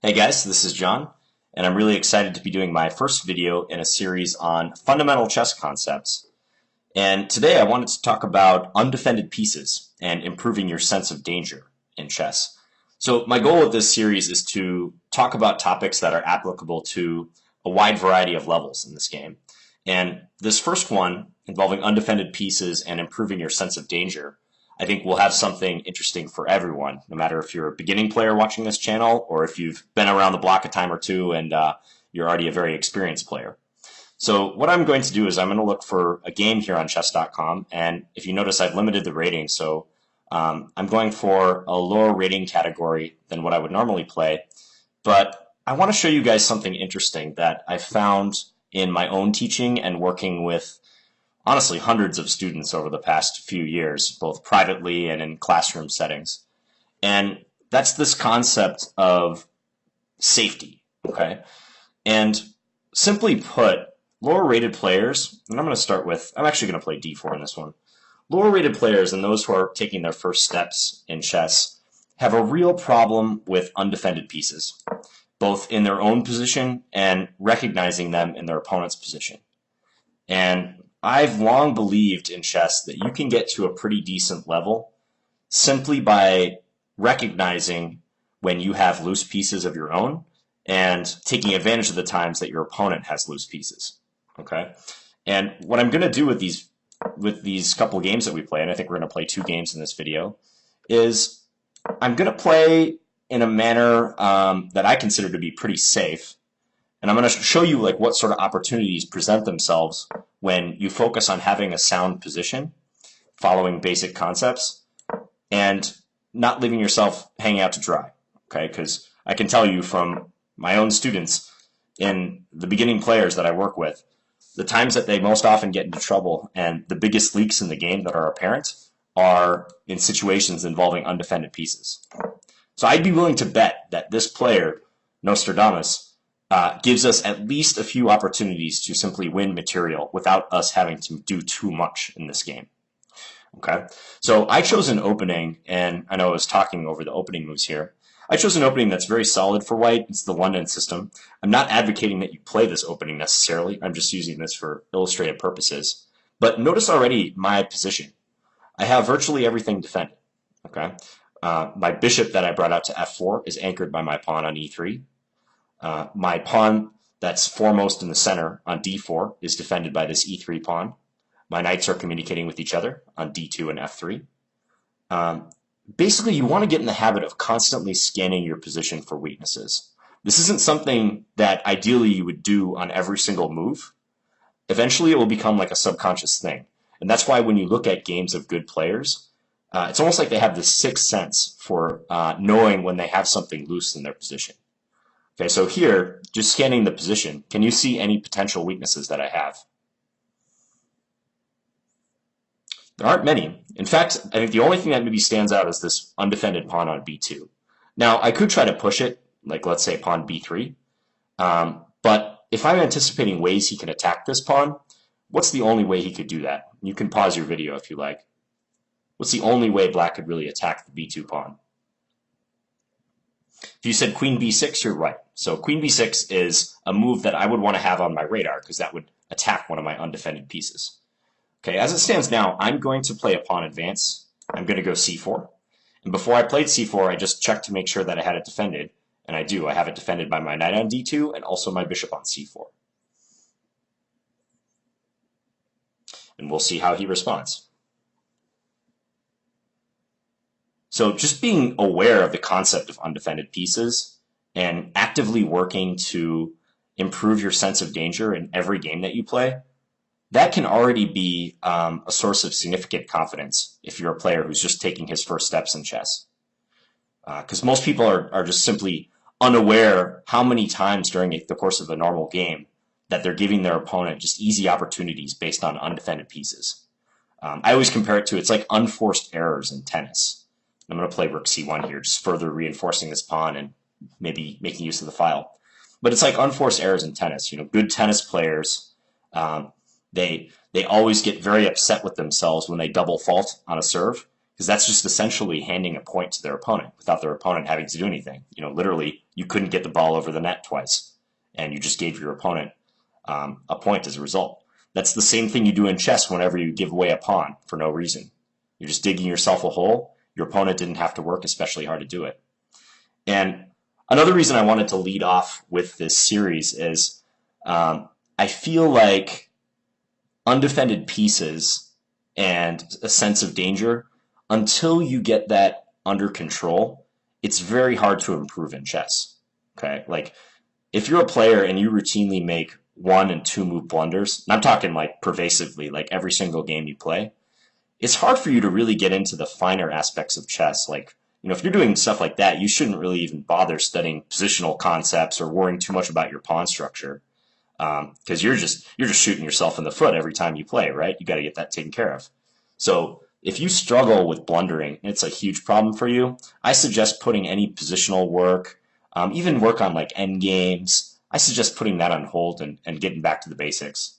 Hey guys, this is John, and I'm really excited to be doing my first video in a series on fundamental chess concepts. And today I wanted to talk about undefended pieces and improving your sense of danger in chess. So my goal with this series is to talk about topics that are applicable to a wide variety of levels in this game. And this first one, involving undefended pieces and improving your sense of danger, I think we'll have something interesting for everyone, no matter if you're a beginning player watching this channel or if you've been around the block a time or two and you're already a very experienced player. So what I'm going to do is I'm going to look for a game here on chess.com, and if you notice I've limited the rating, so I'm going for a lower rating category than what I would normally play, but I want to show you guys something interesting that I've found in my own teaching and working with honestly hundreds of students over the past few years, both privately and in classroom settings. And that's this concept of safety, okay? And simply put, lower rated players, and I'm actually going to play d4 in this one. Lower rated players and those who are taking their first steps in chess have a real problem with undefended pieces, both in their own position and recognizing them in their opponent's position. And I've long believed in chess that you can get to a pretty decent level simply by recognizing when you have loose pieces of your own and taking advantage of the times that your opponent has loose pieces. Okay? And what I'm going to do with these couple games that we play, and I think we're going to play 2 games in this video, is I'm going to play in a manner that I consider to be pretty safe. And I'm going to show you what sort of opportunities present themselves when you focus on having a sound position, following basic concepts, and not leaving yourself hanging out to dry. Okay, because I can tell you from my own students and the beginning players that I work with, the times that they most often get into trouble and the biggest leaks in the game that are apparent are in situations involving undefended pieces. So I'd be willing to bet that this player, Nostradamus, gives us at least a few opportunities to simply win material without us having to do too much in this game. Okay, so I chose an opening, and I know I was talking over the opening moves here. I chose an opening that's very solid for white. It's the London system. I'm not advocating that you play this opening necessarily. I'm just using this for illustrative purposes. But notice already my position. I have virtually everything defended. Okay, my bishop that I brought out to f4 is anchored by my pawn on e3. My pawn that's foremost in the center on d4 is defended by this e3 pawn. My knights are communicating with each other on d2 and f3. Basically, you want to get in the habit of constantly scanning your position for weaknesses. This isn't something that ideally you would do on every single move. Eventually, it will become like a subconscious thing. And that's why when you look at games of good players, it's almost like they have this sixth sense for knowing when they have something loose in their position. Okay, so here, just scanning the position, can you see any potential weaknesses that I have? There aren't many. In fact, I think the only thing that maybe stands out is this undefended pawn on b2. Now, I could try to push it, like let's say pawn b3, but if I'm anticipating ways he can attack this pawn, what's the only way he could do that? You can pause your video if you like. What's the only way black could really attack the b2 pawn? If you said queen b6, you're right. So queen b6 is a move that I would want to have on my radar because that would attack one of my undefended pieces. Okay, as it stands now, I'm going to play a pawn advance. I'm going to go c4. And before I played c4, I just checked to make sure that I had it defended. And I do. I have it defended by my knight on d2 and also my bishop on c4. And we'll see how he responds. So just being aware of the concept of undefended pieces and actively working to improve your sense of danger in every game that you play, that can already be a source of significant confidence if you're a player who's just taking his first steps in chess. Because most people are just simply unaware how many times during the course of a normal game that they're giving their opponent just easy opportunities based on undefended pieces. I always compare it to, it's like unforced errors in tennis. I'm going to play rook c1 here, just further reinforcing this pawn and maybe making use of the file. But it's like unforced errors in tennis. You know, good tennis players, they always get very upset with themselves when they double fault on a serve because that's just essentially handing a point to their opponent without their opponent having to do anything. Literally, you couldn't get the ball over the net twice, and you just gave your opponent a point as a result. That's the same thing you do in chess whenever you give away a pawn for no reason. You're just digging yourself a hole. Your opponent didn't have to work especially hard to do it. And another reason I wanted to lead off with this series is I feel like undefended pieces and a sense of danger, until you get that under control, it's very hard to improve in chess. Okay, like if you're a player and you routinely make 1 and 2 move blunders, and I'm talking like pervasively, like every single game you play, it's hard for you to really get into the finer aspects of chess. Like, if you're doing stuff like that, you shouldn't really even bother studying positional concepts or worrying too much about your pawn structure, because you're just shooting yourself in the foot every time you play, right? You got to get that taken care of. So if you struggle with blundering, it's a huge problem for you. I suggest putting any positional work, even work on like end games. I suggest putting that on hold and getting back to the basics.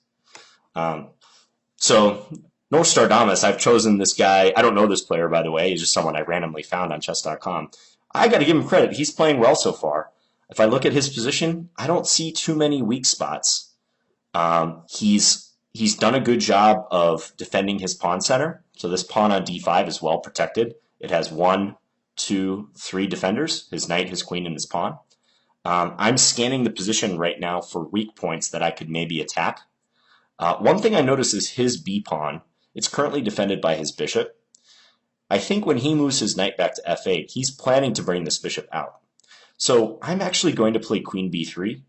So Nostradamus, I've chosen this guy. I don't know this player, by the way. He's just someone I randomly found on chess.com. I got to give him credit. He's playing well so far. If I look at his position, I don't see too many weak spots. He's done a good job of defending his pawn center. So this pawn on d5 is well protected. It has 1, 2, 3 defenders, his knight, his queen, and his pawn. I'm scanning the position right now for weak points that I could maybe attack. One thing I notice is his b pawn. It's currently defended by his bishop. I think when he moves his knight back to f8, he's planning to bring this bishop out. So I'm actually going to play queen b3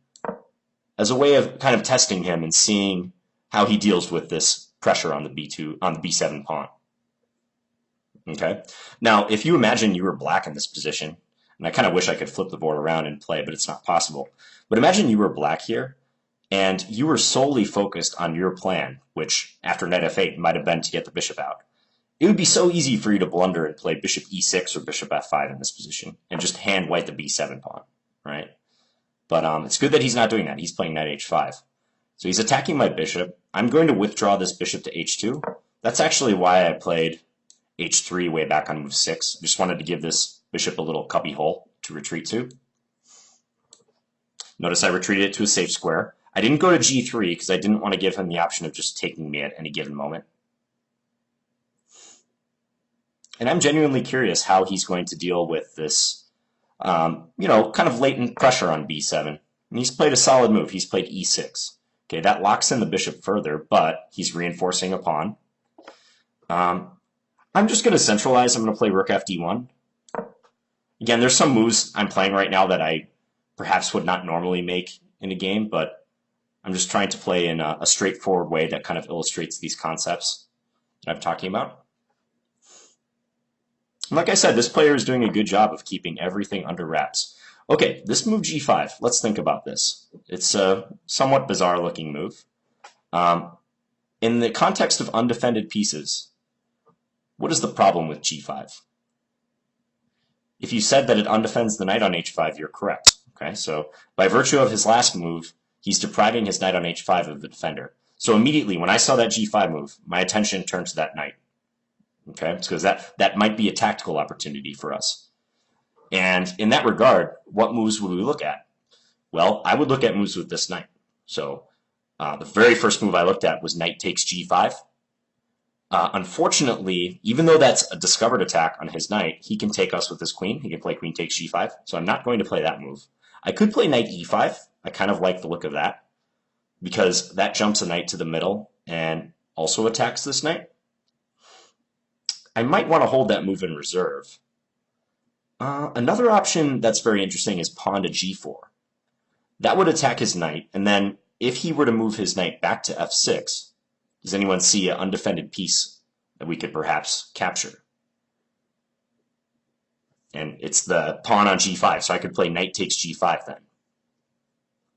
as a way of kind of testing him and seeing how he deals with this pressure on the b7 pawn. Okay. Now, if you imagine you were black in this position, and I kind of wish I could flip the board around and play, but it's not possible. But imagine you were black here, and you were solely focused on your plan, which after knight f8 might have been to get the bishop out. It would be so easy for you to blunder and play bishop e6 or bishop f5 in this position and just hand white the b7 pawn, right? But it's good that he's not doing that. He's playing knight h5. So he's attacking my bishop. I'm going to withdraw this bishop to h2. That's actually why I played h3 way back on move 6. I just wanted to give this bishop a little cubby hole to retreat to. Notice I retreated it to a safe square. I didn't go to g3 because I didn't want to give him the option of just taking me at any given moment. And I'm genuinely curious how he's going to deal with this, kind of latent pressure on b7. And he's played a solid move. He's played e6. Okay, that locks in the bishop further, but he's reinforcing a pawn. I'm just going to centralize. I'm going to play rook fd1. Again, there's some moves I'm playing right now that I perhaps would not normally make in a game, but I'm just trying to play in a straightforward way that kind of illustrates these concepts that I'm talking about. And like I said, this player is doing a good job of keeping everything under wraps. Okay, this move g5, let's think about this. It's a somewhat bizarre looking move. In the context of undefended pieces, what is the problem with g5? If you said that it undefends the knight on h5, you're correct. Okay, so by virtue of his last move, he's depriving his knight on h5 of the defender. So immediately, when I saw that g5 move, my attention turned to that knight. Okay, because that might be a tactical opportunity for us. And in that regard, what moves would we look at? Well, I would look at moves with this knight. So the very first move I looked at was knight takes g5. Unfortunately, even though that's a discovered attack on his knight, he can take us with his queen. He can play queen takes g5. So I'm not going to play that move. I could play knight e5. I kind of like the look of that because that jumps a knight to the middle and also attacks this knight. I might want to hold that move in reserve. Another option that's very interesting is pawn to g4. That would attack his knight, and then if he were to move his knight back to f6, does anyone see an undefended piece that we could perhaps capture? And it's the pawn on g5, so I could play knight takes g5 then.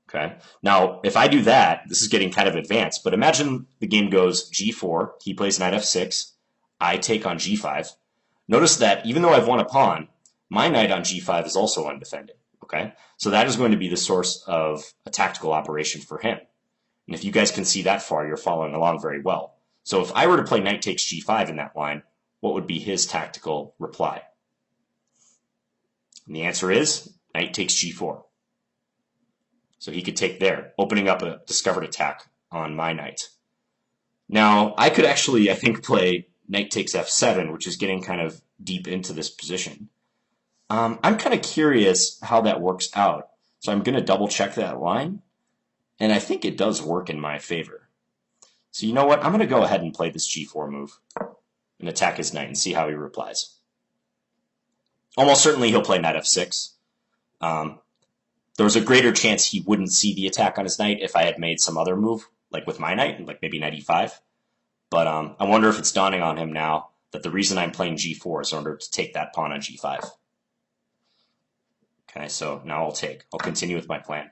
Okay. Now, if I do that, this is getting kind of advanced, but imagine the game goes g4, he plays knight f6, I take on g5. Notice that even though I've won a pawn, my knight on g5 is also undefended. Okay, so that is going to be the source of a tactical operation for him. And if you guys can see that far, you're following along very well. So if I were to play knight takes g5 in that line, what would be his tactical reply? And the answer is knight takes g4. So he could take there, opening up a discovered attack on my knight. Now, I could actually, I think, play knight takes f7, which is getting kind of deep into this position. I'm kind of curious how that works out. So I'm going to double check that line, and I think it does work in my favor. So you know what? I'm going to go ahead and play this g4 move and attack his knight and see how he replies. Almost certainly he'll play knight f6. There was a greater chance he wouldn't see the attack on his knight if I had made some other move, like with my knight, like maybe knight e5. But I wonder if it's dawning on him now that the reason I'm playing g4 is in order to take that pawn on g5. Okay, so now I'll continue with my plan.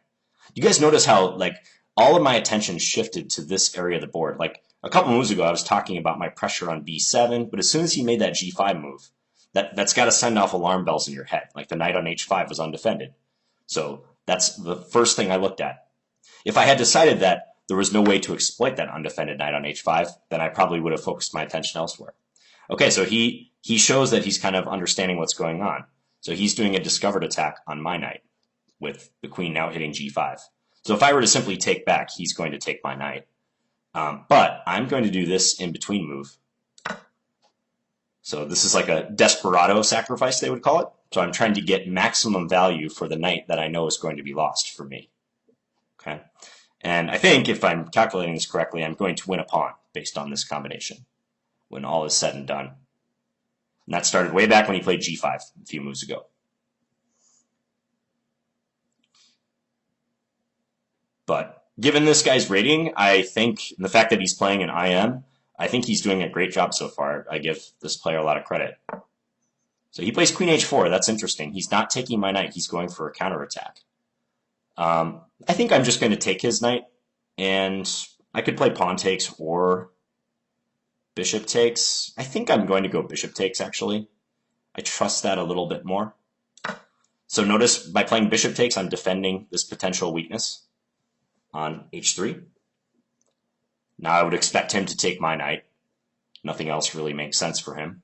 You guys notice how, like, all of my attention shifted to this area of the board. Like, a couple moves ago, I was talking about my pressure on b7, but as soon as he made that g5 move, that's got to send off alarm bells in your head. Like, the knight on h5 was undefended. So that's the first thing I looked at. If I had decided that there was no way to exploit that undefended knight on h5, then I probably would have focused my attention elsewhere. Okay, so he shows that he's kind of understanding what's going on. So he's doing a discovered attack on my knight, with the queen now hitting g5. So if I were to simply take back, he's going to take my knight. But I'm going to do this in-between move. So this is like a desperado sacrifice, they would call it. So I'm trying to get maximum value for the knight that I know is going to be lost for me. Okay, and I think if I'm calculating this correctly, I'm going to win a pawn based on this combination when all is said and done. And that started way back when he played g5 a few moves ago. But given this guy's rating, I think, and the fact that he's playing in IM, I think he's doing a great job so far. I give this player a lot of credit. So he plays queen h4. That's interesting. He's not taking my knight. He's going for a counterattack. I think I'm just going to take his knight, and I could play pawn takes or bishop takes. I think I'm going to go bishop takes, actually. I trust that a little bit more. So notice by playing bishop takes, I'm defending this potential weakness on h3. Now I would expect him to take my knight. Nothing else really makes sense for him.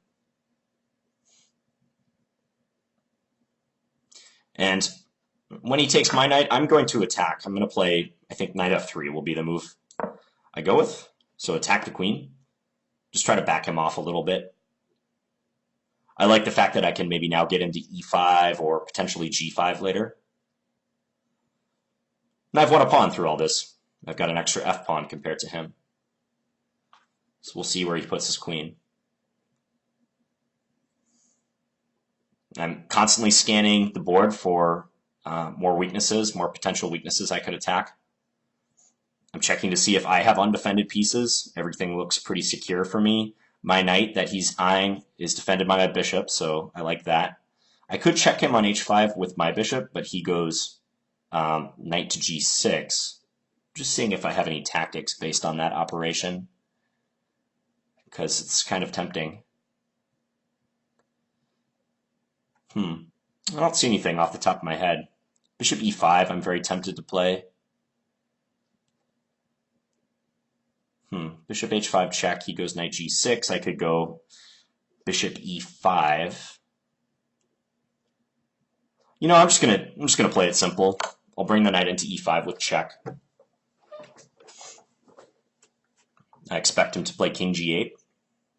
And when he takes my knight, I'm going to attack. I'm going to play, I think knight f3 will be the move I go with. So attack the queen. Just try to back him off a little bit. I like the fact that I can maybe now get into e5 or potentially g5 later. And I've won a pawn through all this. I've got an extra f pawn compared to him. So we'll see where he puts his queen. I'm constantly scanning the board for more weaknesses, more potential weaknesses I could attack. I'm checking to see if I have undefended pieces. Everything looks pretty secure for me. My knight that he's eyeing is defended by my bishop, so I like that. I could check him on h5 with my bishop, but he goes knight to g6. Just seeing if I have any tactics based on that operation, because it's kind of tempting. I don't see anything off the top of my head. Bishop e5, I'm very tempted to play. Bishop h5 check, he goes knight g6. I could go bishop e5. You know, I'm just gonna play it simple. I'll bring the knight into e5 with check. I expect him to play king g8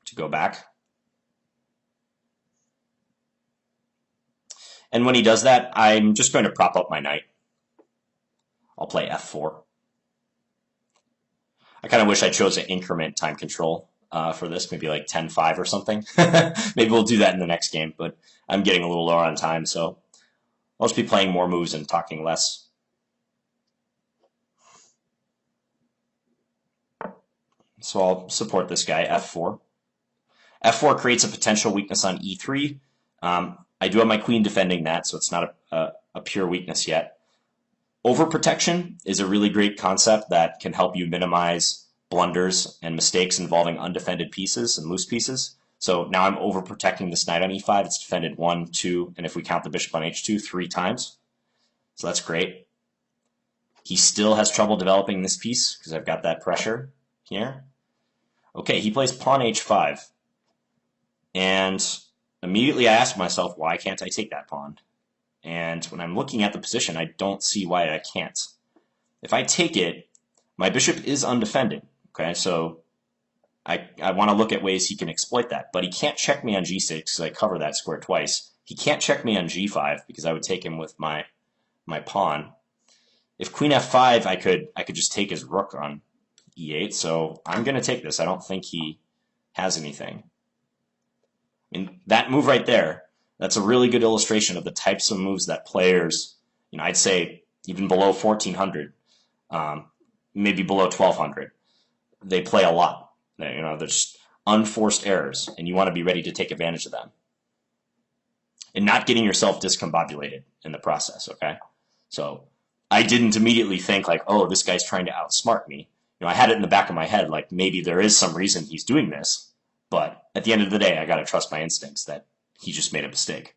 to go back. And when he does that, I'm just going to prop up my knight. I'll play f4. I kind of wish I chose an increment time control for this, maybe like 10-5 or something. Maybe we'll do that in the next game, but I'm getting a little lower on time, so I'll just be playing more moves and talking less. So I'll support this guy, f4. f4 creates a potential weakness on e3. I do have my queen defending that, so it's not a pure weakness yet. Overprotection is a really great concept that can help you minimize blunders and mistakes involving undefended pieces and loose pieces. So now I'm overprotecting this knight on e5. It's defended 1, 2, and if we count the bishop on h2, 3 times. So that's great. He still has trouble developing this piece because I've got that pressure here. Okay, he plays pawn h5. And immediately I ask myself, why can't I take that pawn? And when I'm looking at the position, I don't see why I can't. If I take it, my bishop is undefended. Okay, so I want to look at ways he can exploit that. But he can't check me on g6 because I cover that square twice. He can't check me on g5 because I would take him with my pawn. If queen f5, I could just take his rook on e8. So I'm going to take this. I don't think he has anything. I mean, that move right there, that's a really good illustration of the types of moves that players, I'd say even below 1400, maybe below 1200, they play a lot. They're just unforced errors, and you want to be ready to take advantage of them. And not getting yourself discombobulated in the process, okay? So I didn't immediately think like, oh, this guy's trying to outsmart me. I had it in the back of my head, like maybe there is some reason he's doing this, but at the end of the day, I got to trust my instincts that he just made a mistake.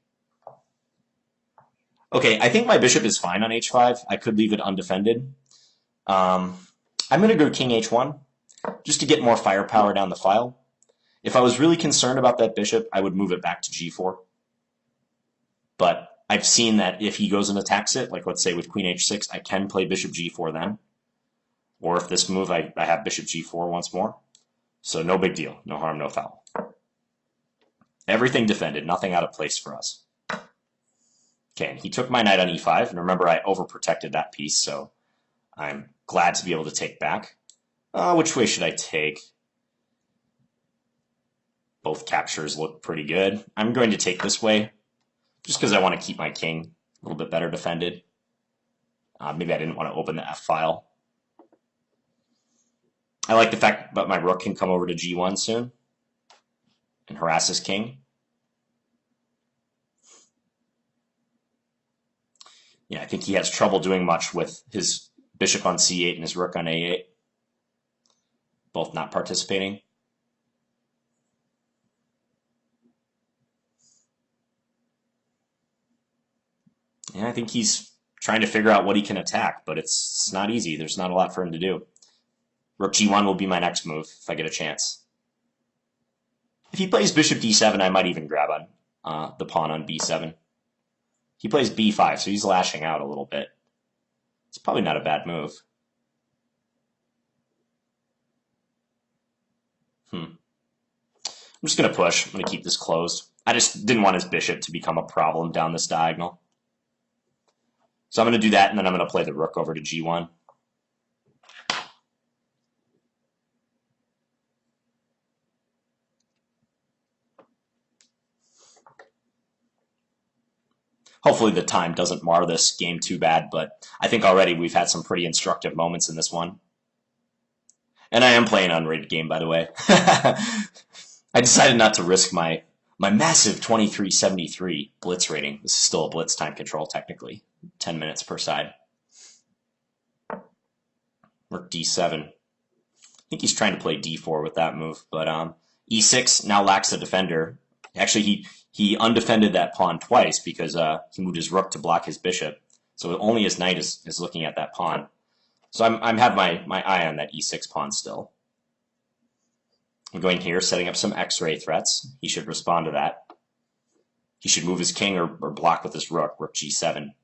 Okay, I think my bishop is fine on h5. I could leave it undefended. I'm going to go king h1 just to get more firepower down the file. If I was really concerned about that bishop, I would move it back to g4. But I've seen that if he goes and attacks it, like let's say with queen h6, I can play bishop g4 then. Or if this move, I have bishop g4 once more. So no big deal. No harm, no foul. Everything defended. Nothing out of place for us. Okay, and he took my knight on e5. And remember, I overprotected that piece, so I'm glad to be able to take back. Which way should I take? Both captures look pretty good. I'm going to take this way, just because I want to keep my king a little bit better defended. Maybe I didn't want to open the f file. I like the fact that my rook can come over to g1 soon and harass his king. Yeah, I think he has trouble doing much with his bishop on c8 and his rook on a8. Both not participating. Yeah, I think he's trying to figure out what he can attack, but it's not easy. There's not a lot for him to do. Rook g1 will be my next move if I get a chance. If he plays bishop d7, I might even grab on the pawn on b7. He plays b5, so he's lashing out a little bit. It's probably not a bad move. I'm just going to push. I'm going to keep this closed. I just didn't want his bishop to become a problem down this diagonal. So I'm going to do that, and then I'm going to play the rook over to g1. Hopefully the time doesn't mar this game too bad, but I think already we've had some pretty instructive moments in this one. And I am playing an unrated game, by the way. I decided not to risk my massive 2373 blitz rating. This is still a blitz time control, technically. 10 minutes per side. Rook d7. I think he's trying to play d4 with that move, but e6 now lacks a defender. Actually, he undefended that pawn twice because he moved his rook to block his bishop. So only his knight is looking at that pawn. So I'm have my eye on that e6 pawn still. I'm going here, setting up some x-ray threats. He should respond to that. He should move his king or block with his rook g7.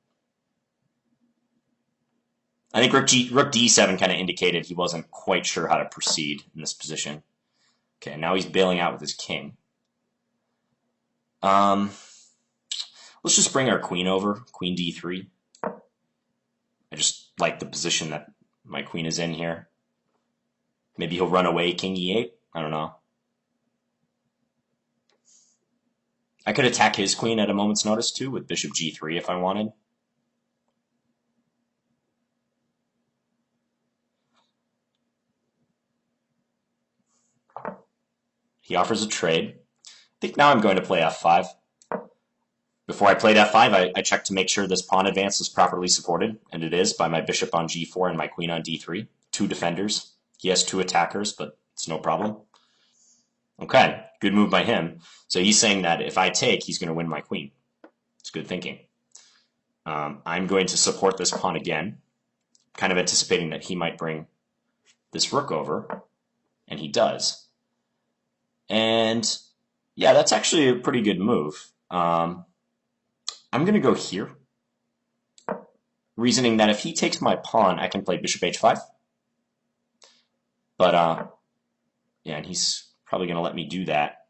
I think rook d7 kind of indicated he wasn't quite sure how to proceed in this position. Okay, now he's bailing out with his king. Let's just bring our queen over, queen d3. I just like the position that my queen is in here. Maybe he'll run away king e8. I don't know. I could attack his queen at a moment's notice too with bishop g3 if I wanted. He offers a trade. I think now I'm going to play f5. Before I played f5, I checked to make sure this pawn advance is properly supported, and it is by my bishop on g4 and my queen on d3. Two defenders. He has two attackers, but it's no problem. Okay, good move by him. So he's saying that if I take, he's going to win my queen. It's good thinking. I'm going to support this pawn again, kind of anticipating that he might bring this rook over, and he does. And Yeah, that's actually a pretty good move. I'm going to go here, reasoning that if he takes my pawn, I can play bishop h5. But, yeah, and he's probably going to let me do that.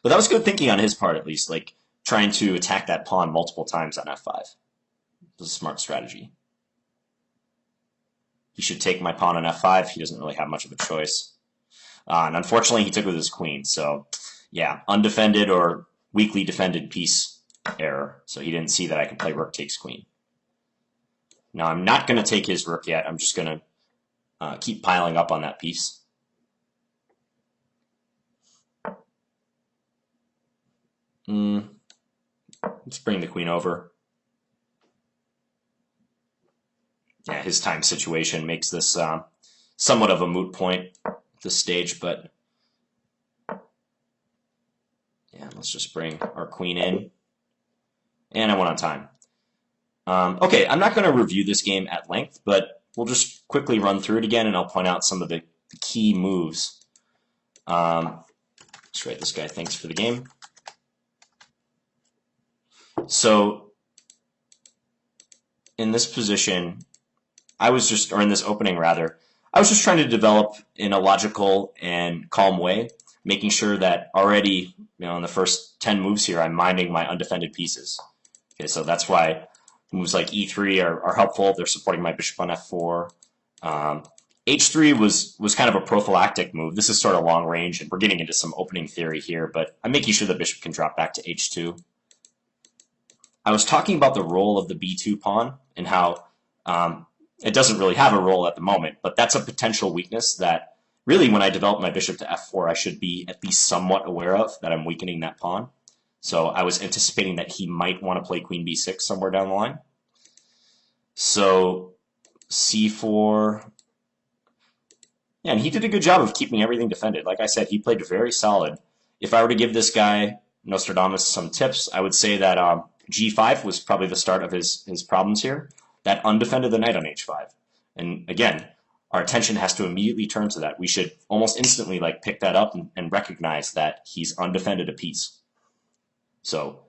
But that was good thinking on his part, at least, like trying to attack that pawn multiple times on f5. It was a smart strategy. He should take my pawn on f5. He doesn't really have much of a choice. And unfortunately, he took with his queen. So, yeah, undefended or weakly defended piece error. So he didn't see that I could play rook takes queen. Now, I'm not going to take his rook yet. I'm just going to keep piling up on that piece. Let's bring the queen over. Yeah, his time situation makes this somewhat of a moot point at this stage, but yeah, let's just bring our queen in. And I went on time. Okay, I'm not going to review this game at length, but we'll just quickly run through it again, and I'll point out some of the key moves. Let's write this guy thanks for the game. So in this position, or in this opening rather, I was just trying to develop in a logical and calm way, making sure that already, in the first 10 moves here, I'm minding my undefended pieces. Okay, so that's why moves like e3 are helpful. They're supporting my bishop on f4. H3 was kind of a prophylactic move. This is sort of long range, and we're getting into some opening theory here, but I'm making sure the bishop can drop back to h2. I was talking about the role of the b2 pawn and how it doesn't really have a role at the moment, but that's a potential weakness that really when I develop my bishop to f4, I should be at least somewhat aware of, that I'm weakening that pawn. So I was anticipating that he might want to play queen b6 somewhere down the line. So c4, yeah, and he did a good job of keeping everything defended. Like I said, he played very solid. If I were to give this guy, Nostradamus, some tips, I would say that g5 was probably the start of his problems here. That undefended the knight on h5. And again, our attention has to immediately turn to that. We should almost instantly pick that up and recognize that he's undefended a piece. So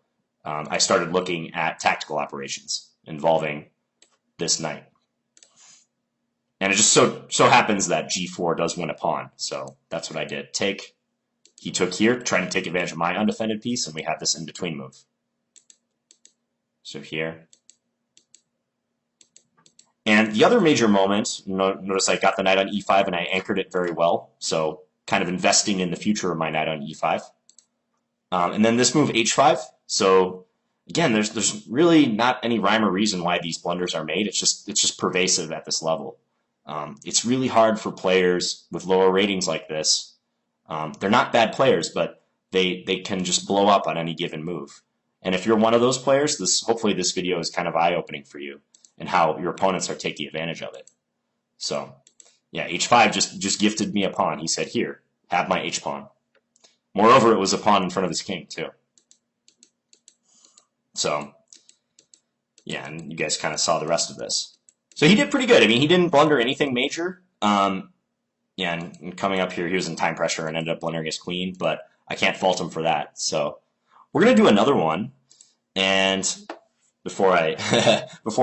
I started looking at tactical operations involving this knight. And it just so happens that g4 does win a pawn. So that's what I did. Take. He took here, trying to take advantage of my undefended piece, and we have this in-between move. So here. And the other major moment, notice I got the knight on e5 and I anchored it very well. So kind of investing in the future of my knight on e5. And then this move h5. So again, there's really not any rhyme or reason why these blunders are made. It's just pervasive at this level. It's really hard for players with lower ratings like this. They're not bad players, but they can just blow up on any given move. And if you're one of those players, hopefully this video is kind of eye-opening for you and how your opponents are taking advantage of it. So, yeah, h5 just gifted me a pawn. He said, here, have my h-pawn. Moreover, it was a pawn in front of his king, too. So, yeah, and you guys kind of saw the rest of this. So he did pretty good. I mean, he didn't blunder anything major. Yeah, and coming up here, he was in time pressure and ended up blundering his queen, but I can't fault him for that. So we're going to do another one, and before I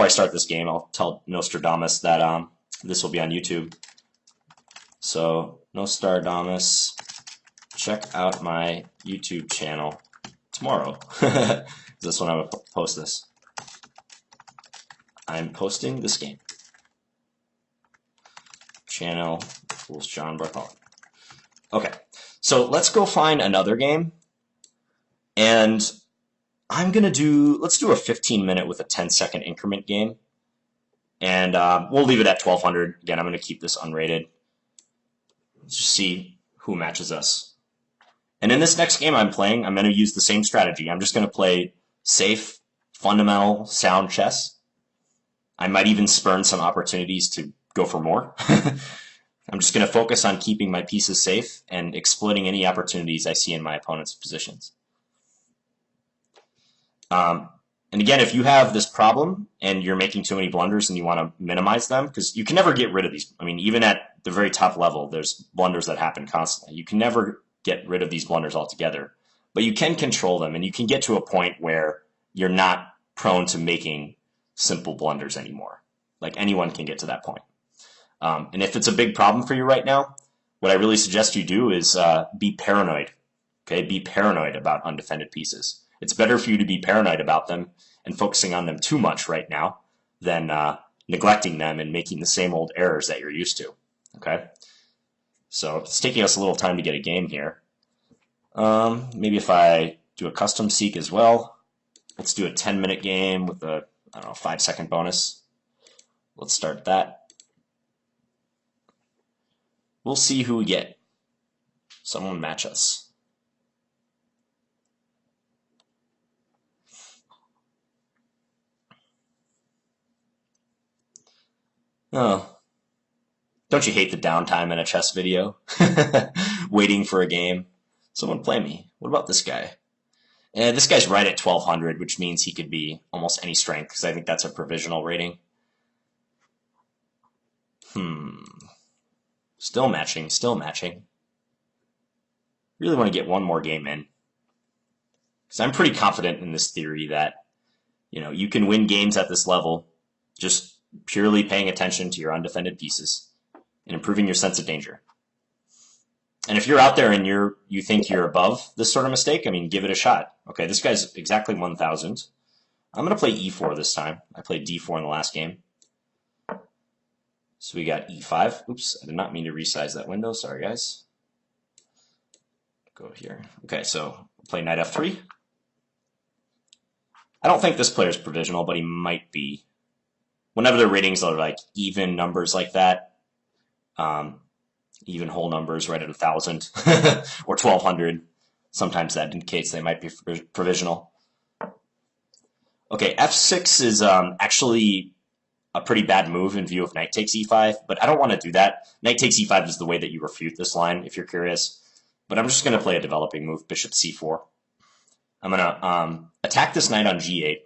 start this game, I'll tell Nostradamus that this will be on YouTube. So Nostradamus, check out my YouTube channel tomorrow. That's when I'm going to post this. I'm posting this game. Channel equals John Bartholomew. Okay, so let's go find another game. And let's do a 15-minute with a 10-second increment game. And we'll leave it at 1200. Again, I'm going to keep this unrated. Let's just see who matches us. And in this next game I'm playing, I'm going to use the same strategy. I'm just going to play safe, fundamental, sound chess. I might even spurn some opportunities to go for more. I'm just going to focus on keeping my pieces safe and exploiting any opportunities I see in my opponent's positions. And again, if you have this problem and you're making too many blunders and you want to minimize them, because you can never get rid of these. I mean, even at the very top level, there's blunders that happen constantly. You can never get rid of these blunders altogether, but you can control them, and you can get to a point where you're not prone to making simple blunders anymore. Like, anyone can get to that point. And if it's a big problem for you right now, what I really suggest you do is be paranoid. Okay, be paranoid about undefended pieces. It's better for you to be paranoid about them and focusing on them too much right now than neglecting them and making the same old errors that you're used to. Okay, so it's taking us a little time to get a game here. Maybe if I do a custom seek as well, let's do a 10-minute game with a, I don't know, 5-second bonus. Let's start that. We'll see who we get. Someone match us. Oh. Don't you hate the downtime in a chess video? Waiting for a game. Someone play me. What about this guy? This guy's right at 1200, which means he could be almost any strength, because I think that's a provisional rating. Still matching, still matching. Really want to get one more game in. Because I'm pretty confident in this theory that, you know, you can win games at this level just purely paying attention to your undefended pieces and improving your sense of danger. And if you're out there and you think you're above this sort of mistake, I mean, give it a shot. Okay, this guy's exactly 1,000. I'm going to play e4 this time. I played d4 in the last game. So we got e5. Oops, I did not mean to resize that window. Sorry, guys. Go here. Okay, so play knight f3. I don't think this player's provisional, but he might be. Whenever the ratings are like even numbers like that, even whole numbers right at 1,000 or 1,200, sometimes that indicates they might be provisional. Okay, f6 is actually a pretty bad move in view of knight takes e5, but I don't want to do that. Knight takes e5 is the way that you refute this line, if you're curious. But I'm just going to play a developing move, bishop c4. I'm going to attack this knight on g8.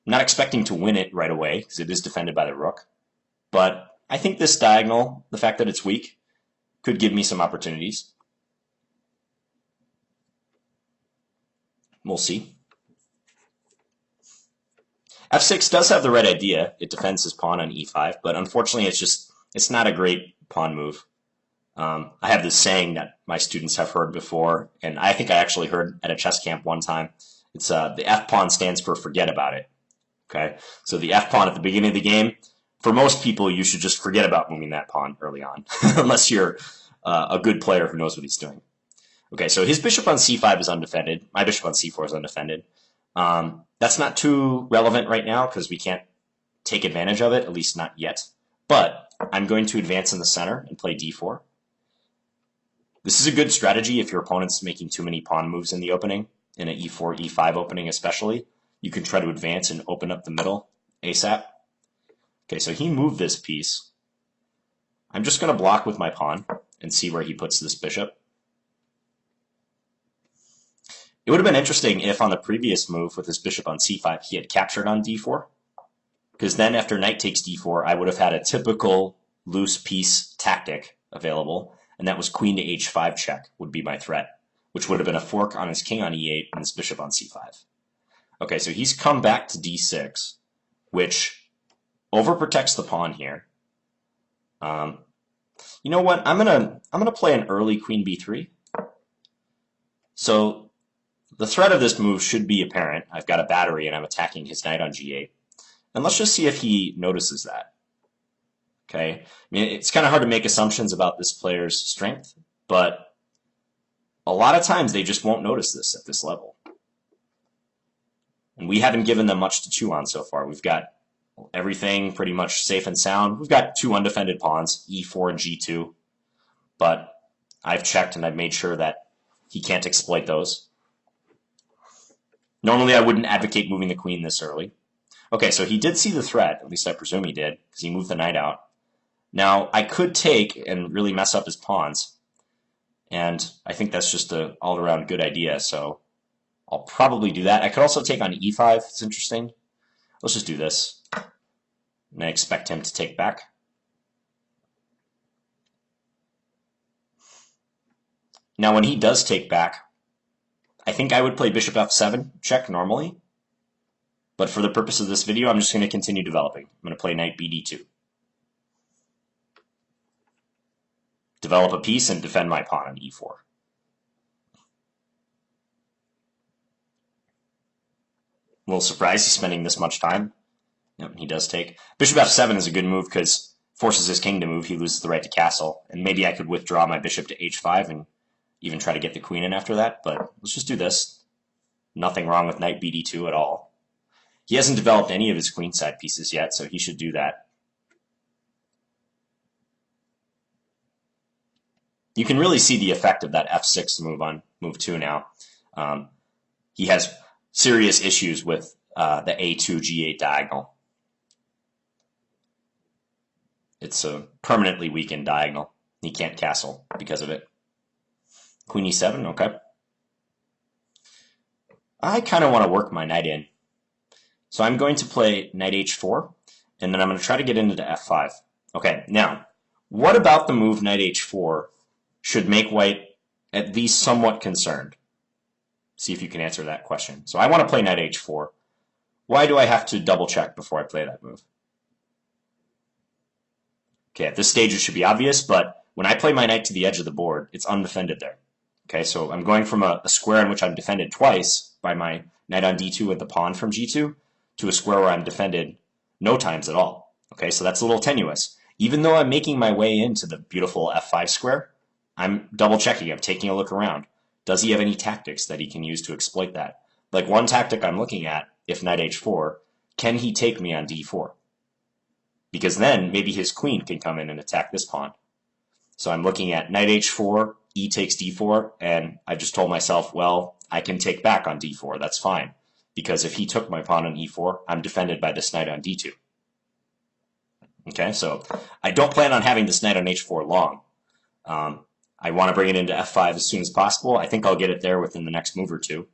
I'm not expecting to win it right away, because it is defended by the rook. But I think this diagonal, the fact that it's weak, could give me some opportunities. We'll see. f6 does have the right idea. It defends his pawn on e5, but unfortunately it's not a great pawn move. I have this saying that my students have heard before, and I think I actually heard at a chess camp one time. It's the f-pawn stands for forget about it. Okay, so the f-pawn at the beginning of the game, for most people, you should just forget about moving that pawn early on, unless you're a good player who knows what he's doing. Okay, so his bishop on c5 is undefended. My bishop on c4 is undefended. That's not too relevant right now because we can't take advantage of it, at least not yet. But I'm going to advance in the center and play d4. This is a good strategy if your opponent's making too many pawn moves in the opening, in an e4, e5 opening especially. You can try to advance and open up the middle ASAP. Okay, so he moved this piece. I'm just going to block with my pawn and see where he puts this bishop. It would have been interesting if on the previous move with his bishop on c5 he had captured on d4, because then after knight takes d4 I would have had a typical loose piece tactic available, and that was queen to h5 check would be my threat, which would have been a fork on his king on e8 and his bishop on c5. Okay, so he's come back to d6, which overprotects the pawn here. You know what? I'm gonna play an early queen b3. So the threat of this move should be apparent. I've got a battery and I'm attacking his knight on g8. And let's just see if he notices that. Okay, I mean, it's kind of hard to make assumptions about this player's strength, but a lot of times they just won't notice this at this level. And we haven't given them much to chew on so far. We've got everything pretty much safe and sound. We've got two undefended pawns, e4 and g2, but I've checked and I've made sure that he can't exploit those. Normally I wouldn't advocate moving the queen this early. Okay, so he did see the threat, at least I presume he did, because he moved the knight out. Now, I could take and really mess up his pawns, and I think that's just an all-around good idea, so I'll probably do that. I could also take on e5, it's interesting. Let's just do this, and I expect him to take back. Now, when he does take back, I think I would play bishop f7 check normally. But for the purpose of this video, I'm just going to continue developing. I'm going to play knight bd2. Develop a piece and defend my pawn on e4. A little surprised he's spending this much time. Yep, he does take. Bishop f7 is a good move because forces his king to move. He loses the right to castle. And maybe I could withdraw my bishop to h5 and even try to get the queen in after that. But let's just do this. Nothing wrong with knight bd2 at all. He hasn't developed any of his queenside pieces yet, so he should do that. You can really see the effect of that f6 move on move 2 now. He has serious issues with the a2 g8 diagonal. It's a permanently weakened diagonal. He can't castle because of it. Queen e7, okay. I kind of want to work my knight in. So I'm going to play knight h4, and then I'm going to try to get into f5. Okay, now, what about the move knight h4 should make white at least somewhat concerned? See if you can answer that question. So I want to play knight h4. Why do I have to double check before I play that move? Okay, at this stage it should be obvious, but when I play my knight to the edge of the board, it's undefended there. Okay, so I'm going from a square in which I'm defended twice by my knight on d2 with the pawn from g2 to a square where I'm defended no times at all. Okay, so that's a little tenuous. Even though I'm making my way into the beautiful f5 square, I'm double checking, I'm taking a look around. Does he have any tactics that he can use to exploit that? Like one tactic I'm looking at, if knight h4, can he take me on d4? Because then maybe his queen can come in and attack this pawn. So I'm looking at knight h4, e takes d4, and I just told myself, well, I can take back on d4, that's fine. Because if he took my pawn on e4, I'm defended by this knight on d2. Okay, so I don't plan on having this knight on h4 long. I want to bring it into f5 as soon as possible. I think I'll get it there within the next move or two.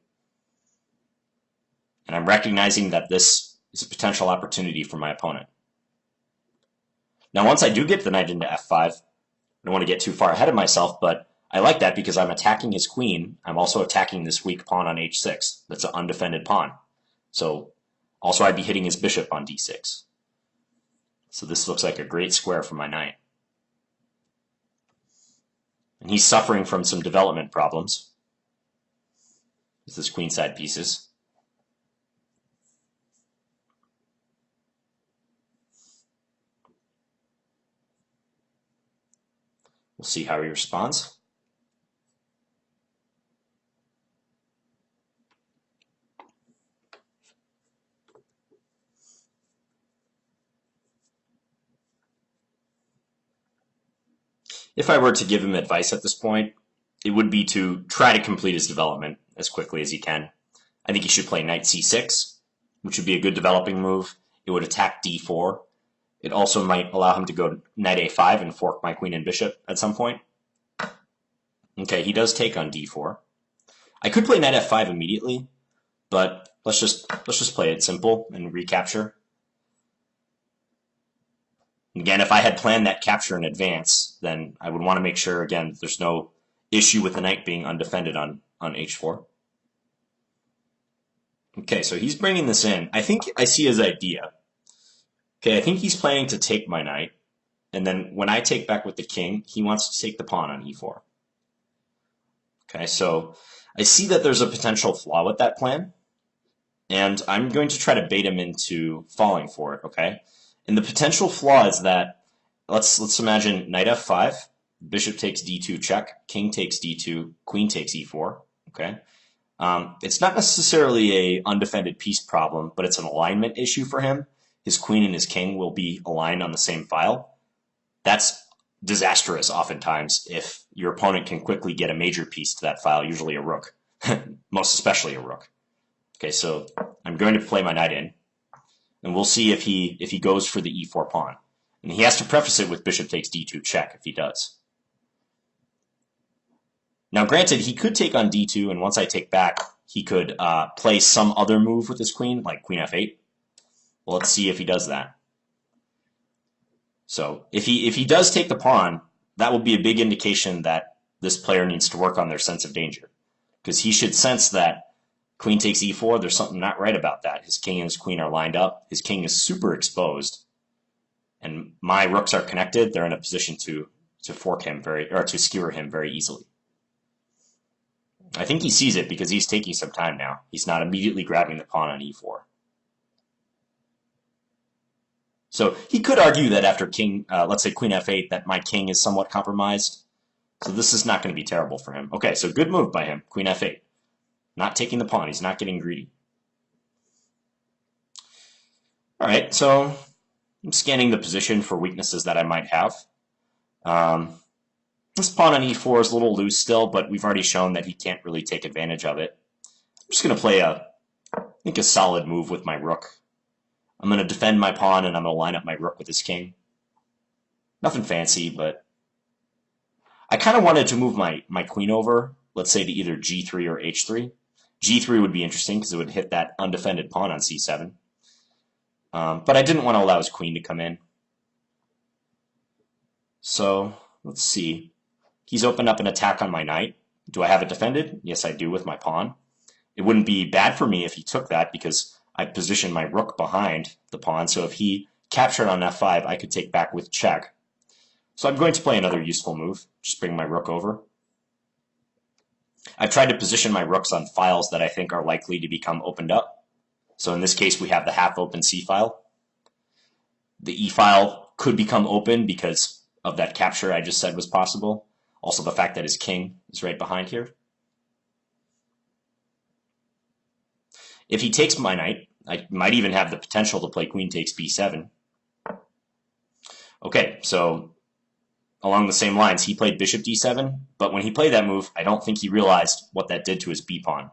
And I'm recognizing that this is a potential opportunity for my opponent. Now, once I do get the knight into f5, I don't want to get too far ahead of myself, but I like that because I'm attacking his queen. I'm also attacking this weak pawn on h6. That's an undefended pawn. So also I'd be hitting his bishop on d6. So this looks like a great square for my knight. And he's suffering from some development problems with his queenside pieces. We'll see how he responds. If I were to give him advice at this point, it would be to try to complete his development as quickly as he can. I think he should play knight c6, which would be a good developing move. It would attack d4. It also might allow him to go knight a5 and fork my queen and bishop at some point. Okay, he does take on d4. I could play knight f5 immediately, but let's just play it simple and recapture. Again, if I had planned that capture in advance, then I would want to make sure, again, there's no issue with the knight being undefended on h4. Okay, so he's bringing this in. I think I see his idea. Okay, I think he's planning to take my knight, and then when I take back with the king, he wants to take the pawn on e4. Okay, so I see that there's a potential flaw with that plan, and I'm going to try to bait him into falling for it, okay? And the potential flaw is that, let's imagine knight f5, bishop takes d2 check, king takes d2, queen takes e4, okay? It's not necessarily a undefended piece problem, but it's an alignment issue for him. His queen and his king will be aligned on the same file. That's disastrous oftentimes if your opponent can quickly get a major piece to that file, usually a rook, most especially a rook. Okay, so I'm going to play my knight in, and we'll see if he goes for the e4 pawn. And he has to preface it with bishop takes d2 check if he does. Now granted, he could take on d2, and once I take back, he could play some other move with his queen, like queen f8. Well, let's see if he does that. So if he does take the pawn, that will be a big indication that this player needs to work on their sense of danger, because he should sense that queen takes e4, there's something not right about that. His king and his queen are lined up. His king is super exposed, and my rooks are connected. They're in a position to fork him to skewer him very easily. I think he sees it because he's taking some time now. He's not immediately grabbing the pawn on e4. So he could argue that after king, let's say queen f8, that my king is somewhat compromised. So this is not going to be terrible for him. Okay, so good move by him, queen f8. Not taking the pawn. He's not getting greedy. All right, so I'm scanning the position for weaknesses that I might have. This pawn on e4 is a little loose still, but we've already shown that he can't really take advantage of it. I'm just going to play I think a solid move with my rook. I'm going to defend my pawn, and I'm going to line up my rook with his king. Nothing fancy, but I kind of wanted to move my queen over, let's say to either g3 or h3. g3 would be interesting because it would hit that undefended pawn on c7. But I didn't want to allow his queen to come in. So let's see. He's opened up an attack on my knight. Do I have it defended? Yes, I do with my pawn. It wouldn't be bad for me if he took that because I positioned my rook behind the pawn. So if he captured on f5, I could take back with check. So I'm going to play another useful move. Just bring my rook over. I've tried to position my rooks on files that I think are likely to become opened up. So in this case, we have the half-open C file. The E file could become open because of that capture I just said was possible. Also the fact that his king is right behind here. If he takes my knight, I might even have the potential to play queen takes b7. Okay, so along the same lines, he played bishop d7, but when he played that move, I don't think he realized what that did to his b-pawn.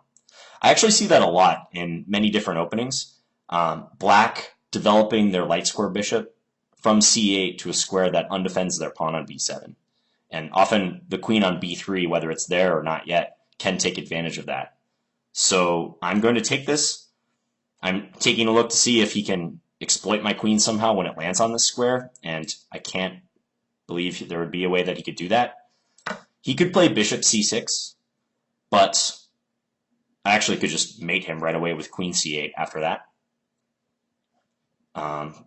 I actually see that a lot in many different openings. Black developing their light square bishop from c8 to a square that undefends their pawn on b7. And often the queen on b3, whether it's there or not yet, can take advantage of that. So I'm going to take this. I'm taking a look to see if he can exploit my queen somehow when it lands on this square, and I can't believe there would be a way that he could do that. He could play bishop c6, but I actually could just mate him right away with queen c8 after that.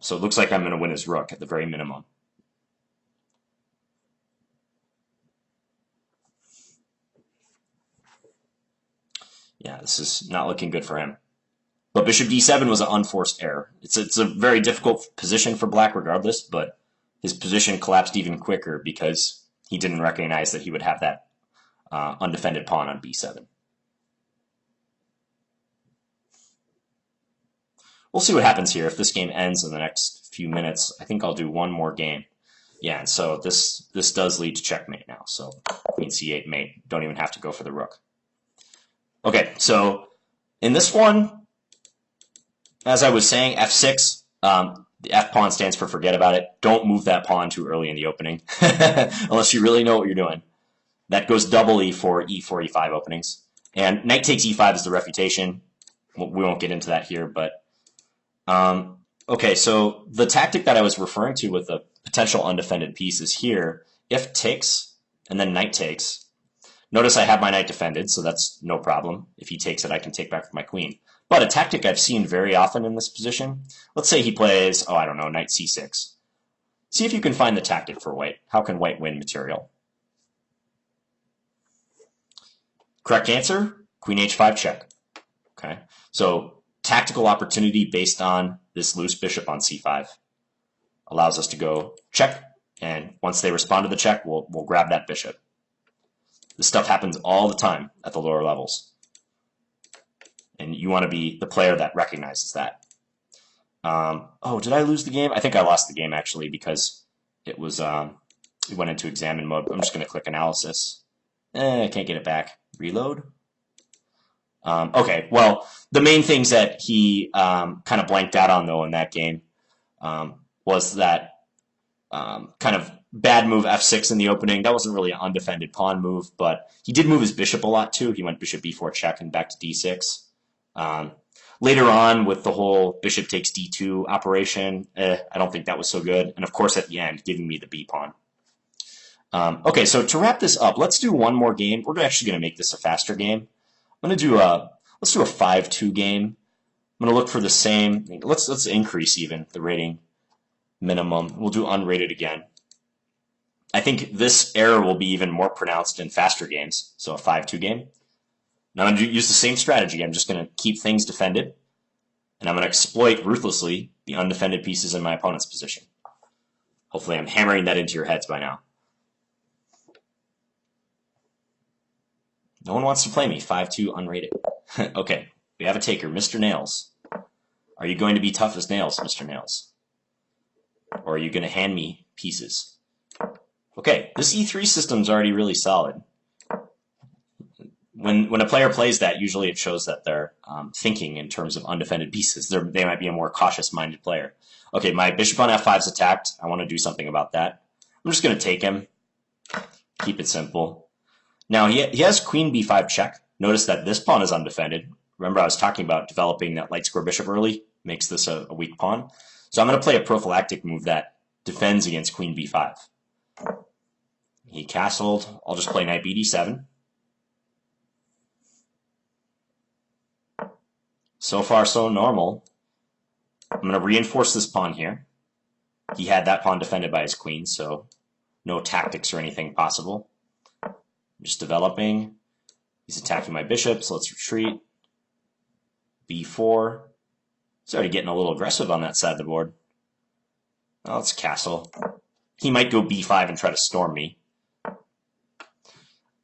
So it looks like I'm going to win his rook at the very minimum. Yeah, this is not looking good for him. But bishop d7 was an unforced error. It's a very difficult position for black regardless, but his position collapsed even quicker because he didn't recognize that he would have that undefended pawn on b7. We'll see what happens here. If this game ends in the next few minutes, I think I'll do one more game. Yeah, and so this does lead to checkmate now. So queen c8 mate. Don't even have to go for the rook. Okay, so in this one, as I was saying, f6, the f pawn stands for forget about it. Don't move that pawn too early in the opening, unless you really know what you're doing. That goes doubly for e4, e5 openings. And knight takes e5 is the refutation. We won't get into that here, but okay, so the tactic that I was referring to with the potential undefended piece is here. If takes, and then knight takes. Notice I have my knight defended, so that's no problem. If he takes it, I can take back with my queen. But a tactic I've seen very often in this position, let's say he plays, oh, I don't know, knight c6. See if you can find the tactic for white. How can white win material? Correct answer, queen h5 check. Okay, so tactical opportunity based on this loose bishop on c5 allows us to go check, and once they respond to the check, we'll grab that bishop. This stuff happens all the time at the lower levels. And you want to be the player that recognizes that. Oh, did I lose the game? I think I lost the game, actually, because it was it went into examine mode. I'm just going to click analysis. I can't get it back. Reload. Okay, well, the main things that he kind of blanked out on, though, in that game was that kind of bad move f6 in the opening. That wasn't really an undefended pawn move, but he did move his bishop a lot too. He went bishop b4 check and back to d6. Later on with the whole bishop takes d2 operation, I don't think that was so good. And of course at the end, giving me the b pawn. Okay, so to wrap this up, let's do one more game. We're actually going to make this a faster game. I'm going to do let's do a 5-2 game. I'm going to look for the same. Let's increase even the rating minimum. We'll do unrated again. I think this error will be even more pronounced in faster games, so a 5-2 game. Now I'm going to use the same strategy. I'm just going to keep things defended, and I'm going to exploit ruthlessly the undefended pieces in my opponent's position. Hopefully I'm hammering that into your heads by now. No one wants to play me. 5-2 unrated. Okay, we have a taker, Mr. Nails. Are you going to be tough as nails, Mr. Nails? Or are you going to hand me pieces? Okay, this E3 system's already really solid. When a player plays that, usually it shows that they're thinking in terms of undefended pieces. They might be a more cautious-minded player. Okay, my bishop on f5's attacked. I want to do something about that. I'm just going to take him. Keep it simple. Now, he has queen b5 check. Notice that this pawn is undefended. Remember, I was talking about developing that light square bishop early. Makes this a weak pawn. So I'm going to play a prophylactic move that defends against queen b5. He castled. I'll just play knight bd7. So far, so normal. I'm going to reinforce this pawn here. He had that pawn defended by his queen, so no tactics or anything possible. I'm just developing. He's attacking my bishop, so let's retreat. b4. He's already getting a little aggressive on that side of the board. Well, let's castle. He might go b5 and try to storm me.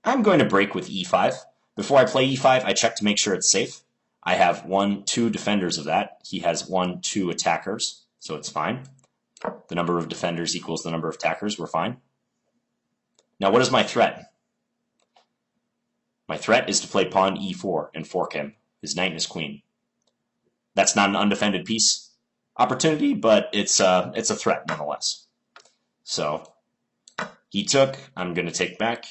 I'm going to break with e5. Before I play e5, I check to make sure it's safe. I have 2 defenders of that. He has 2 attackers, so it's fine. The number of defenders equals the number of attackers. We're fine. Now, what is my threat? My threat is to play pawn e4 and fork him, his knight and his queen. That's not an undefended piece opportunity, but it's a threat nonetheless. So he took. I'm going to take back.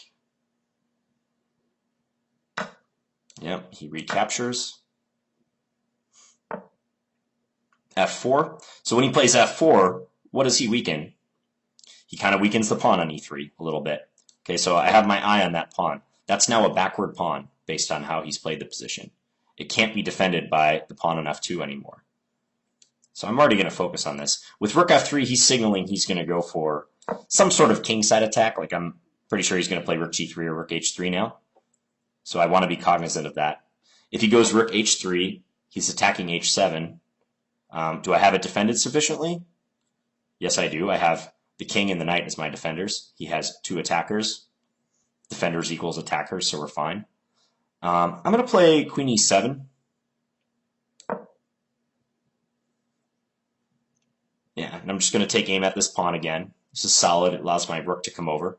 Yep, he recaptures. f4. So when he plays f4, what does he weaken? He kind of weakens the pawn on e3 a little bit. Okay, so I have my eye on that pawn. That's now a backward pawn based on how he's played the position. It can't be defended by the pawn on f2 anymore. So I'm already going to focus on this. With rook f3, he's signaling he's going to go for some sort of kingside attack. Like I'm pretty sure he's going to play rook g3 or rook h3 now. So I want to be cognizant of that. If he goes rook h3, he's attacking h7. Do I have it defended sufficiently? Yes, I do. I have the king and the knight as my defenders. He has 2 attackers. Defenders equals attackers, so we're fine. I'm going to play queen e7. Yeah, and I'm just going to take aim at this pawn again. This is solid. It allows my rook to come over.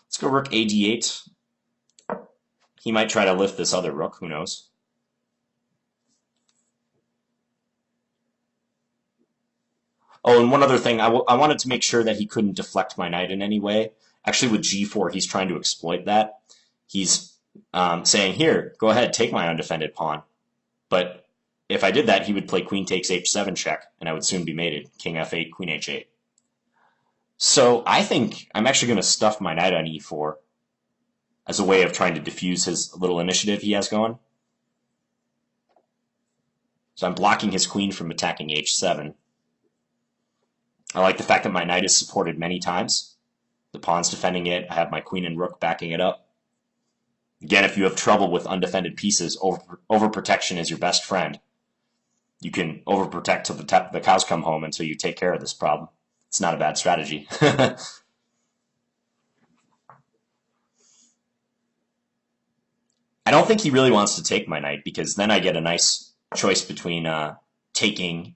Let's go rook a d8. He might try to lift this other rook. Who knows? Oh, and one other thing. I wanted to make sure that he couldn't deflect my knight in any way. Actually, with g4, he's trying to exploit that. He's saying, here, go ahead, take my undefended pawn. But if I did that, he would play queen takes h7 check, and I would soon be mated. King f8, queen h8. So I think I'm actually going to stuff my knight on e4 as a way of trying to diffuse his little initiative he has going. So I'm blocking his queen from attacking h7. I like the fact that my knight is supported many times. The pawn's defending it. I have my queen and rook backing it up. Again, if you have trouble with undefended pieces, overprotection is your best friend. You can overprotect till the cows come home until you take care of this problem. It's not a bad strategy. I don't think he really wants to take my knight because then I get a nice choice between taking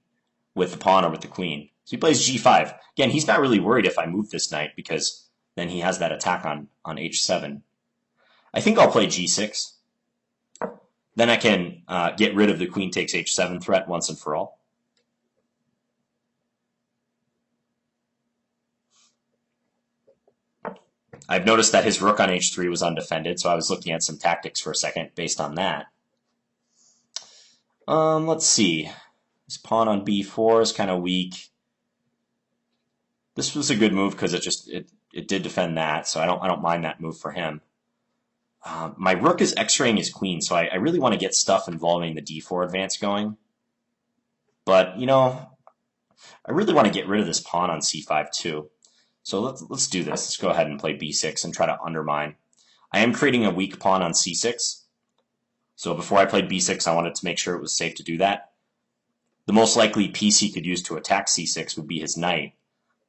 with the pawn or with the queen. So he plays g5. Again, he's not really worried if I move this knight because then he has that attack on h7. I think I'll play g6. Then I can get rid of the queen takes h7 threat once and for all. I've noticed that his rook on h3 was undefended, so I was looking at some tactics for a second based on that. Let's see. His pawn on b4 is kind of weak. This was a good move because it did defend that, so I don't mind that move for him. My rook is x-raying his queen, so I really want to get stuff involving the d4 advance going. But, you know, I really want to get rid of this pawn on c5 too. So let's do this. Let's go ahead and play b6 and try to undermine. I am creating a weak pawn on c6. So before I played b6, I wanted to make sure it was safe to do that. The most likely piece he could use to attack c6 would be his knight,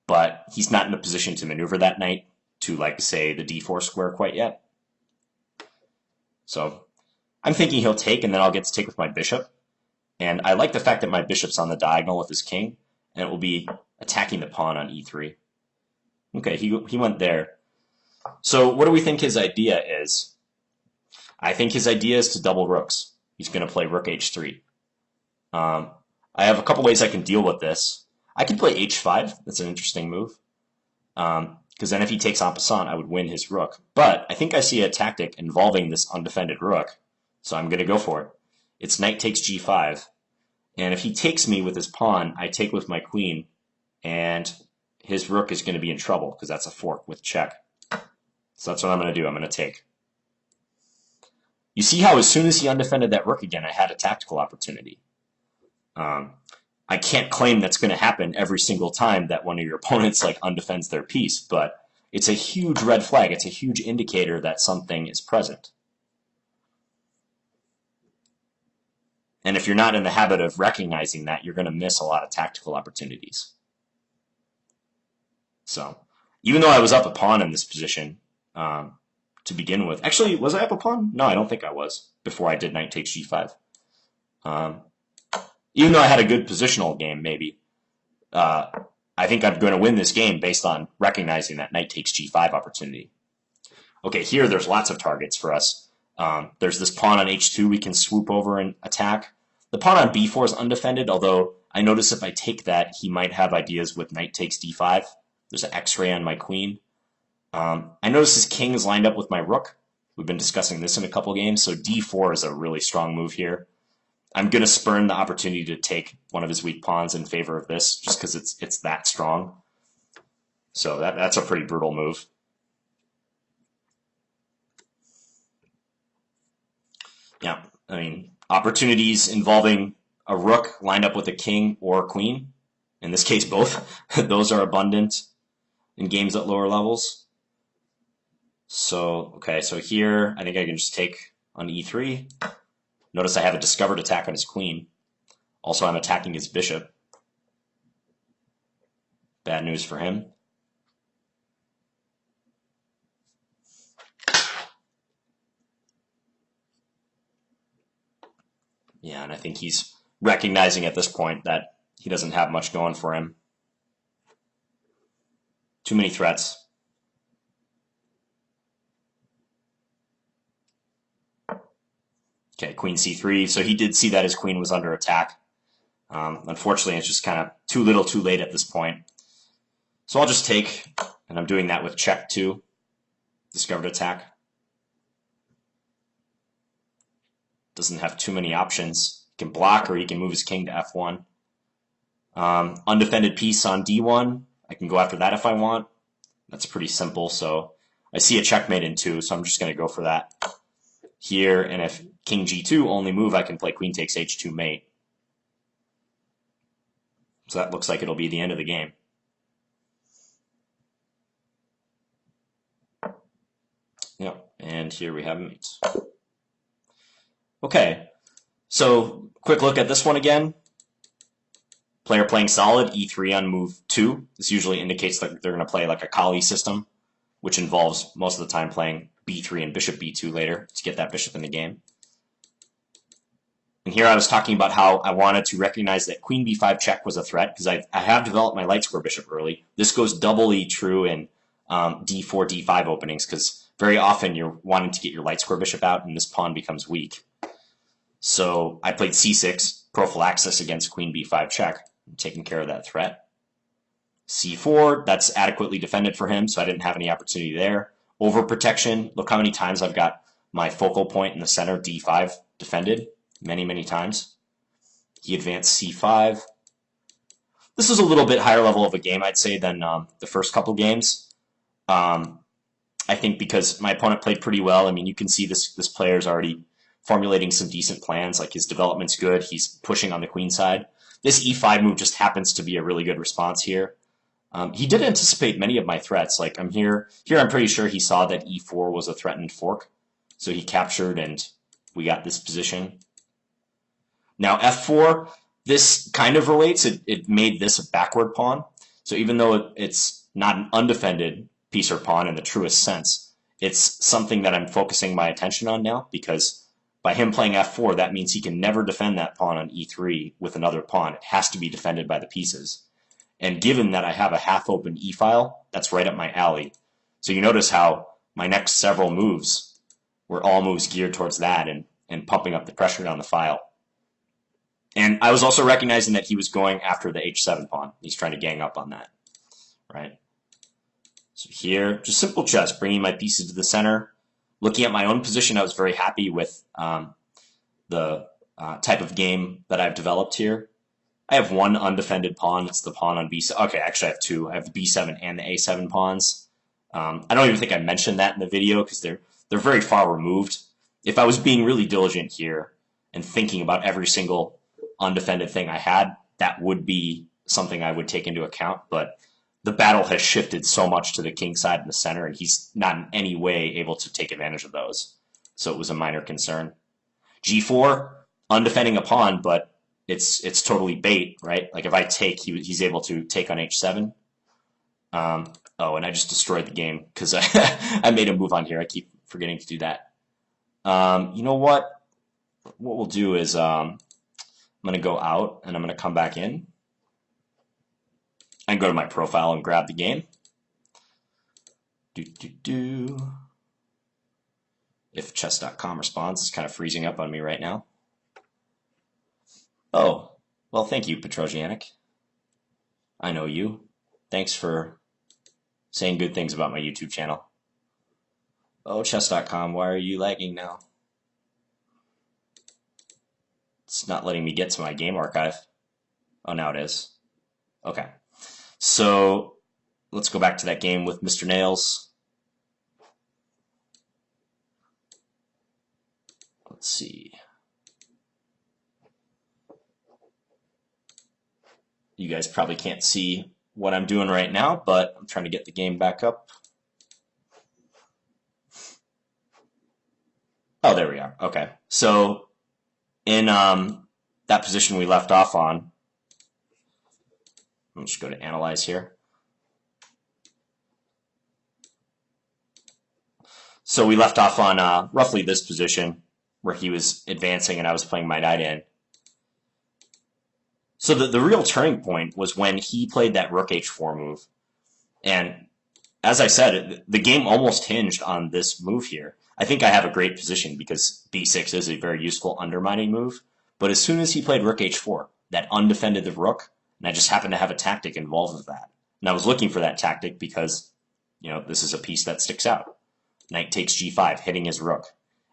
but he's not in a position to maneuver that knight to, like, say, the d4 square quite yet. So I'm thinking he'll take, and then I'll get to take with my bishop. And I like the fact that my bishop's on the diagonal with his king, and it will be attacking the pawn on e3. Okay, he went there. So what do we think his idea is? I think his idea is to double rooks. He's going to play rook h3. I have a couple ways I can deal with this. I can play h5. That's an interesting move. Because then if he takes en passant, I would win his rook. But I think I see a tactic involving this undefended rook, so I'm going to go for it. It's knight takes g5. And if he takes me with his pawn, I take with my queen, and his rook is going to be in trouble because that's a fork with check. So that's what I'm going to do. I'm going to take. You see how as soon as he undefended that rook again, I had a tactical opportunity. I can't claim that's going to happen every single time that one of your opponents like undefends their piece, but it's a huge red flag. It's a huge indicator that something is present. And if you're not in the habit of recognizing that, you're going to miss a lot of tactical opportunities. So, even though I was up a pawn in this position to begin with, actually, was I up a pawn? No, I don't think I was before I did knight takes g5. Even though I had a good positional game, maybe, I think I'm going to win this game based on recognizing that knight takes g5 opportunity. Okay, here there's lots of targets for us. There's this pawn on h2 we can swoop over and attack. The pawn on b4 is undefended, although I notice if I take that, he might have ideas with knight takes d5. There's an x-ray on my queen. I notice his king is lined up with my rook. We've been discussing this in a couple games, so d4 is a really strong move here. I'm going to spurn the opportunity to take one of his weak pawns in favor of this, just because it's that strong. So that's a pretty brutal move. Yeah, I mean, opportunities involving a rook lined up with a king or a queen, in this case both, those are abundant in games at lower levels. So, okay, so here I think I can just take on e3. Notice I have a discovered attack on his queen. Also, I'm attacking his bishop. Bad news for him. Yeah, and I think he's recognizing at this point that he doesn't have much going for him. Too many threats. Okay, queen c3. So he did see that his queen was under attack. Unfortunately, it's just kind of too little too late at this point. So I'll just take, and I'm doing that with check 2. Discovered attack. Doesn't have too many options. He can block or he can move his king to f1. Undefended piece on d1. I can go after that if I want. That's pretty simple. So I see a checkmate in 2, so I'm just going to go for that here. And if king g2 only move, I can play queen takes h2 mate. So that looks like it'll be the end of the game. Yep, and here we have mate. Okay, so quick look at this one again. Player playing solid, e3 on move 2. This usually indicates that they're going to play like a Kali system, which involves most of the time playing b3 and bishop b2 later to get that bishop in the game. And here I was talking about how I wanted to recognize that queen b5 check was a threat because I have developed my light square bishop early. This goes doubly true in d4, d5 openings because very often you're wanting to get your light square bishop out and this pawn becomes weak. So I played c6, prophylaxis against queen b5 check, taking care of that threat. c4, that's adequately defended for him, so I didn't have any opportunity there. Overprotection, look how many times I've got my focal point in the center, d5, defended. Many, many times. He advanced c5. This was a little bit higher level of a game, I'd say, than the first couple games. I think because my opponent played pretty well. I mean, you can see this player is already formulating some decent plans. Like his development's good. He's pushing on the queen side. This e5 move just happens to be a really good response here. He did anticipate many of my threats. Like I'm here I'm pretty sure he saw that e4 was a threatened fork. So he captured and we got this position. Now f4, this kind of relates. It made this a backward pawn. So even though it's not an undefended piece or pawn in the truest sense, it's something that I'm focusing my attention on now, because by him playing f4, that means he can never defend that pawn on e3 with another pawn. It has to be defended by the pieces. And given that I have a half-open e-file, that's right up my alley. So you notice how my next several moves were all moves geared towards that and pumping up the pressure down the file. And I was also recognizing that he was going after the h7 pawn. He's trying to gang up on that, right? So here, just simple chess, bringing my pieces to the center. Looking at my own position, I was very happy with the type of game that I've developed here. I have one undefended pawn. It's the pawn on b7. Okay, actually I have two. I have the b7 and the a7 pawns. I don't even think I mentioned that in the video because they're very far removed. If I was being really diligent here and thinking about every single undefended thing I had, that would be something I would take into account. But the battle has shifted so much to the king side in the center, and he's not in any way able to take advantage of those. So it was a minor concern. g4, undefending a pawn, but it's totally bait, right? Like if I take, he's able to take on h7. Oh, and I just destroyed the game because I made a move on here. I keep forgetting to do that. You know what? What we'll do is I'm going to go out and I'm going to come back in and go to my profile and grab the game. If chess.com responds, it's kind of freezing up on me right now. Oh, well, thank you, Petrosianic. I know you. Thanks for saying good things about my YouTube channel. Oh, chess.com, why are you lagging now? It's not letting me get to my game archive. Oh, now it is. Okay. So let's go back to that game with Mr. Nails. Let's see. You guys probably can't see what I'm doing right now, but I'm trying to get the game back up. Oh, there we are. Okay. So in that position we left off on, I'll just go to Analyze here. So we left off on roughly this position where he was advancing and I was playing my knight in. So the real turning point was when he played that rook h4 move. And as I said, the game almost hinged on this move here. I think I have a great position because b6 is a very useful undermining move. But as soon as he played rook h4, that undefended the rook, and I just happened to have a tactic involved with that. And I was looking for that tactic because, you know, this is a piece that sticks out. Knight takes g5, hitting his rook.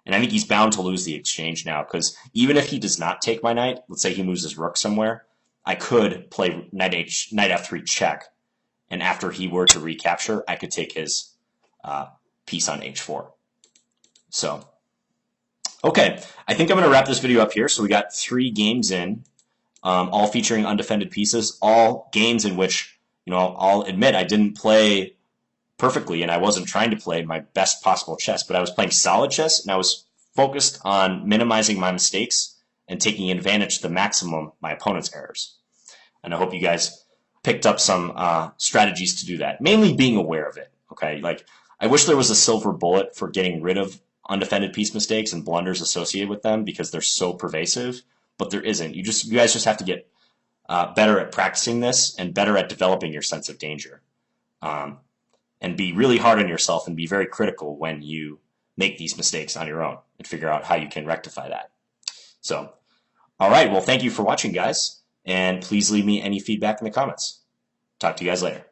And I think he's bound to lose the exchange now because even if he does not take my knight, let's say he moves his rook somewhere, I could play knight f3 check, and after he were to recapture, I could take his piece on h4. So, okay, I think I'm going to wrap this video up here. So we got 3 games in, all featuring undefended pieces, all games in which, you know, I'll admit I didn't play perfectly and I wasn't trying to play my best possible chess, but I was playing solid chess and I was focused on minimizing my mistakes and taking advantage to the maximum my opponent's errors. And I hope you guys picked up some strategies to do that, mainly being aware of it. Okay, like I wish there was a silver bullet for getting rid of undefended piece mistakes and blunders associated with them because they're so pervasive, but there isn't. You guys just have to get better at practicing this and better at developing your sense of danger, and be really hard on yourself and be very critical when you make these mistakes on your own and figure out how you can rectify that. So, all right, well, thank you for watching, guys, and please leave me any feedback in the comments. Talk to you guys later.